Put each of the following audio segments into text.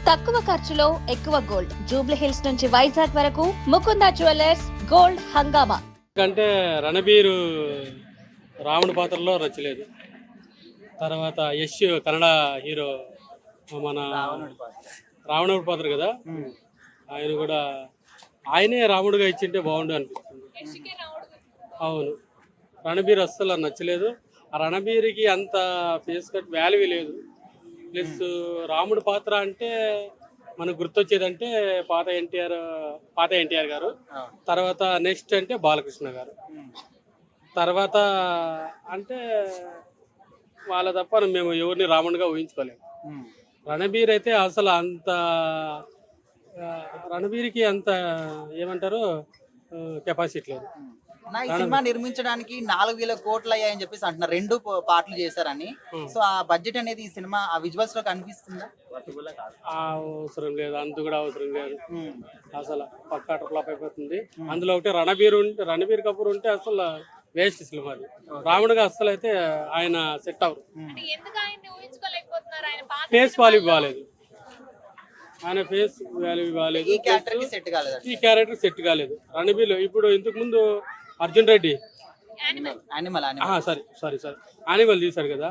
తక్కువ ఖర్చులో ఎక్కువ గోల్డ్. జూబ్లీ హిల్స్ నుంచి వైజాగ్ వరకు ముకుంద జ్యువెలర్స్ గోల్డ్ హంగామా. అంటే రణబీరు రావణ పాత్రలో నచ్చలేదు. తర్వాత యశ్ కన్నడ హీరో మన రావణుడి పాత్ర కదా, ఆయన కూడా ఆయనే రాముడుగా ఇచ్చింటే బాగుండు అనిపిస్తుంది. అవును, రణబీర్ అస్సలు నచ్చలేదు. ఆ రణబీర్కి అంత ఫేస్ కట్ వాల్యూ లేదు. ప్లస్ రాముడు పాత్ర అంటే మనకు గుర్తొచ్చేదంటే పాత ఎన్టీఆర్ గారు, తర్వాత నెక్స్ట్ అంటే బాలకృష్ణ గారు, తర్వాత అంటే వాళ్ళ తప్ప మేము ఎవరిని రాముడిగా ఊహించుకోలేము. రణబీర్ అయితే అసలు అంత రణబీర్కి అంత ఏమంటారు కెపాసిటీ లేదు. ఈ సినిమా నిర్మించడానికి 4,000 కోట్లు అయ్యాయని చెప్పేసి అంటున్నారు, 2 పార్ట్లు చేశారని. సో ఆ బడ్జెట్ అనేది ఈ సినిమా ఆ విజువల్స్ లో కనిపిస్తుందా? అవసరం లేదు, అంత కూడా అవసరం లేదు. అసలు పక్కా ఫ్లాప్ అయిపోతుంది. అందులో ఒకటి రణబీర్ కపూర్ ఉంటే అసలు వేస్ట్ సినిమా. రాముడుగా అసలు అయితే ఆయన సెట్ అవరు. ఫేస్ వాల్యూ బాగాలేదు, ఆయన ఫేస్ వాల్యూ బాగాలేదు, ఈ క్యారెక్టర్ సెట్ కాలేదు. రణబీర్ ఇప్పుడు ఇంతకు ముందు అర్జున్ రెడ్డి సారీ యానిమల్ తీశారు కదా,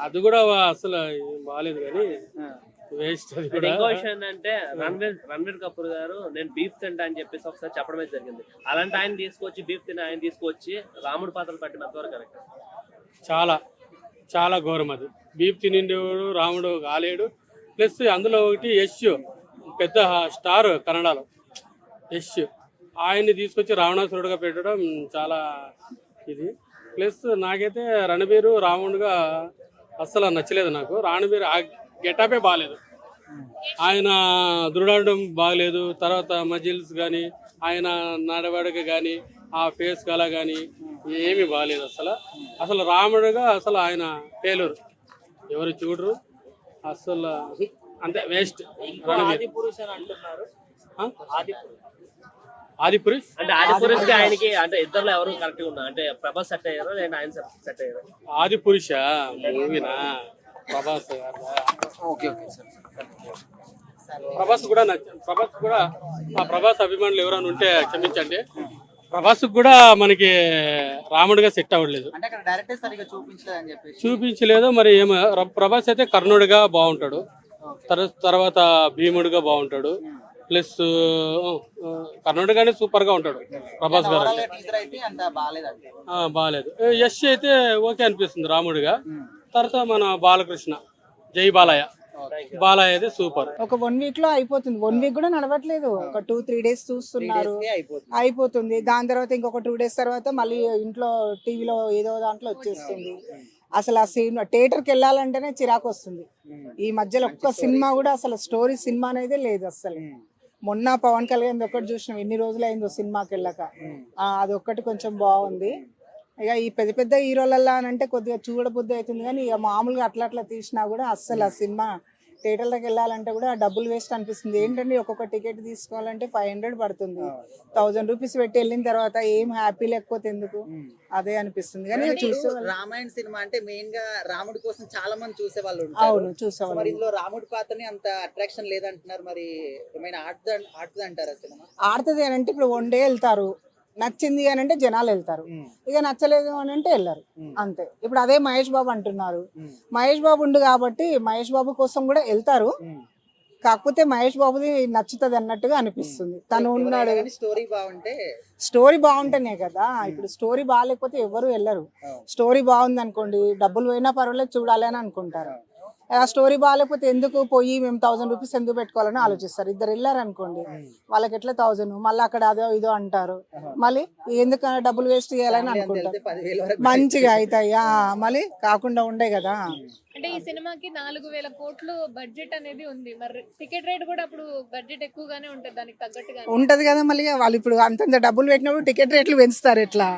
అది కూడా అసలు బాగాలేదు. కానీ వేస్ట్. అది కూడా ఇంకో విషయం ఏంటంటే రణబీర్ కపూర్ గారు నేను బీఫ్ తింటా అని చెప్పేసి ఒకసారి చెప్పడమే జరిగింది. అలాంటి ఆయన తీసుకొచ్చి బీఫ్ తిన ఆయన తీసుకొచ్చి రాముడు పాత్రలు పట్టిన అంతవరకు కరెక్ట్. చాలా చాలా ఘోరం అది. బీఫ్ తినిండేవాడు రాముడు కాలేడు. ప్లస్ అందులో ఒకటి యశ్ పెద్ద స్టార్ కన్నడలో, యశ్ ఆయన్ని తీసుకొచ్చి రావణాసురుడుగా పెట్టడం చాలా ఇది. ప్లస్ నాకైతే రణబీరు రాముడుగా అస్సలు నచ్చలేదు. నాకు రణబీర్ ఆ గెటపే బాగాలేదు, ఆయన దృఢం బాగలేదు, తర్వాత మజిల్స్ కానీ ఆయన నడవడిక కానీ ఆ ఫేస్ కళ కానీ ఏమీ బాగాలేదు. అసలు రాముడుగా అసలు ఆయన ఫెయిల్యూర్, ఎవరు చూడరు అసలు, అంతే వేస్ట్. ఆదిపురుష్ అంటే ఆదిపురుష్ కి ఆయనకి అంటే ఇద్దరులో ఎవరు కరెక్ట్ ఉన్నారు అంటే ప్రభాస్ సెట్ అయ్యారు లేదా ఆయన సెట్ అయ్యారు? ఆదిపురుష మూవీనా ప్రభాస్ ప్రభాస్ కూడా మా ప్రభాస్ అభిమానులు ఎవరైనా ఉంటే క్షమించండి. ప్రభాస్ కూడా మనకి రాముడిగా సెట్ అవ్వట్లేదు, చూపించలేదు. మరి ఏమో ప్రభాస్ అయితే కర్ణుడిగా బాగుంటాడు, తర్వాత భీముడిగా బాగుంటాడు, ప్లస్ కర్ణుడిగానే సూపర్ గా ఉంటాడు ప్రభాస్ గారు. బాగాలేదు. యశ్ అయితే ఓకే అనిపిస్తుంది రాముడిగా. తర్వాత మన బాలకృష్ణ జై బాలయ్య అయితే సూపర్. ఒక 1 వీక్ లో అయిపోతుంది. 1 వీక్ కూడా నడవట్లేదు, ఒక 2-3 డేస్ చూస్తున్నారు అయిపోతుంది. దాని తర్వాత ఇంకొక 2 డేస్ తర్వాత మళ్ళీ ఇంట్లో టీవీలో ఏదో దాంట్లో వచ్చేస్తుంది. అసలు ఆ సినిమా థియేటర్కి వెళ్ళాలంటేనే చిరాకు వస్తుంది. ఈ మధ్యలో ఒక్క సినిమా కూడా అసలు స్టోరీ సినిమా అనేది లేదు అసలు. మొన్న పవన్ కళ్యాణ్ ఒకటి చూసినాం, ఎన్ని రోజులు అయిందో సినిమాకి వెళ్ళక. అది ఒక్కటి కొంచెం బాగుంది. ఇక ఈ పెద్ద పెద్ద హీరోలల్లా అని అంటే కొద్దిగా చూడబుద్ధి అవుతుంది. కానీ ఇక మామూలుగా అట్లా తీసినా కూడా అస్సలు ఆ సినిమా థియేటర్లకు వెళ్ళాలంటే కూడా డబ్బులు వేస్ట్ అనిపిస్తుంది. ఏంటంటే ఒక్కొక్క టికెట్ తీసుకోవాలంటే 500 పడుతుంది. 1000 రూపీస్ పెట్టి వెళ్ళిన తర్వాత ఏం హ్యాపీ లేకపోతే ఎందుకు, అదే అనిపిస్తుంది. కానీ చూసే రామాయణ సినిమా అంటే మెయిన్ గా రాముడి కోసం చాలా మంది చూసే వాళ్ళు. అవును, చూసేవాళ్ళు. ఇందులో రాముడి పాత్రని అంత అట్రాక్షన్ లేదంటున్నారు. మరి ఏమైనా ఆడుతుంది అంటారా సినిమా? ఆడుతుంది అని అంటే ఇప్పుడు 1 డే వెళ్తారు, నచ్చింది అని అంటే జనాలు వెళ్తారు, ఇక నచ్చలేదు అని అంటే వెళ్ళరు, అంతే. ఇప్పుడు అదే మహేష్ బాబు అంటున్నారు, మహేష్ బాబు ఉండు కాబట్టి మహేష్ బాబు కోసం కూడా వెళ్తారు. కాకపోతే మహేష్ బాబుది నచ్చుతుంది అన్నట్టుగా అనిపిస్తుంది. తను ఉన్నాడు, స్టోరీ బాగుంటేనే కదా. ఇప్పుడు స్టోరీ బాగాలేకపోతే ఎవరు వెళ్ళరు. స్టోరీ బాగుంది అనుకోండి, డబ్బులు పోయినా పర్వాలేదు చూడాలి అని అనుకుంటారు. ఆ స్టోరీ బాగాలేకపోతే ఎందుకు పోయి మేము 1000 రూపీస్ ఎందుకు పెట్టుకోవాలని ఆలోచిస్తారు. ఇద్దరు వెళ్ళారు అనుకోండి, వాళ్ళకి ఎట్లా 1000, మళ్ళీ అక్కడ అదో ఇదో అంటారు, మళ్ళీ ఎందుకు డబ్బులు వేస్ట్ చేయాలని అనుకుంటారు. మంచిగా అవుతాయి, మళ్ళీ కాకుండా ఉండే కదా. అంటే ఈ సినిమాకి 4,000 కోట్లు బడ్జెట్ అనేది ఉంది. మరి టికెట్ రేట్ కూడా అప్పుడు బడ్జెట్ ఎక్కువగానే ఉంటది, దానికి తగ్గట్టుగా ఉంటది కదా. మళ్ళీ వాళ్ళు ఇప్పుడు అంతంత డబ్బులు పెట్టినప్పుడు టికెట్ రేట్లు పెంచుతారు. ఎట్లా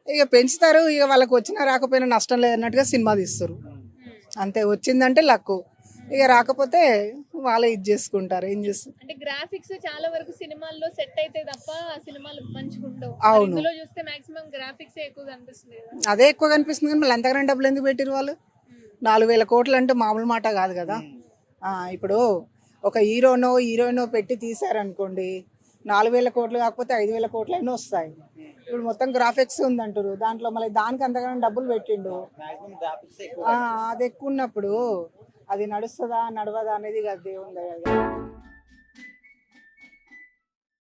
ఇక పెంచుతారు, ఇక వాళ్ళకి వచ్చినా రాకపోయినా నష్టం లేదన్నట్టుగా సినిమా తీస్తారు, అంతే. వచ్చిందంటే లక్కు, ఇక రాకపోతే వాళ్ళే ఇది చేసుకుంటారు. ఏం చేస్తారు అంటే గ్రాఫిక్స్ చాలా వరకు సినిమాల్లో సెట్ అయితే తప్ప సినిమాలు మంచిగా ఉండవు. అవును, ఇందులో చూస్తే మాక్సిమం గ్రాఫిక్స్ ఎక్కువ కనిపిస్తుంది. అదే ఎక్కువ కనిపిస్తుంది. కానీ మళ్ళీ అంతకన్నా డబ్బులు ఎందుకు పెట్టిరు వాళ్ళు? 4,000 కోట్లు అంటే మామూలు మాట కాదు కదా. ఇప్పుడు ఒక హీరోయినో పెట్టి తీసారనుకోండి 4,000 కోట్లు కాకపోతే 5,000 కోట్లు అయినా వస్తాయి. ఇప్పుడు మొత్తం గ్రాఫిక్స్ ఉందంటారు, దాంట్లో మళ్ళీ దానికి అంతగానో డబ్బులు పెట్టిండు. మాక్సిమం గ్రాఫిక్స్ అది ఎక్కువ ఉన్నప్పుడు అది నడుస్తుందా నడవదా అనేది కదా దేవుని దయ.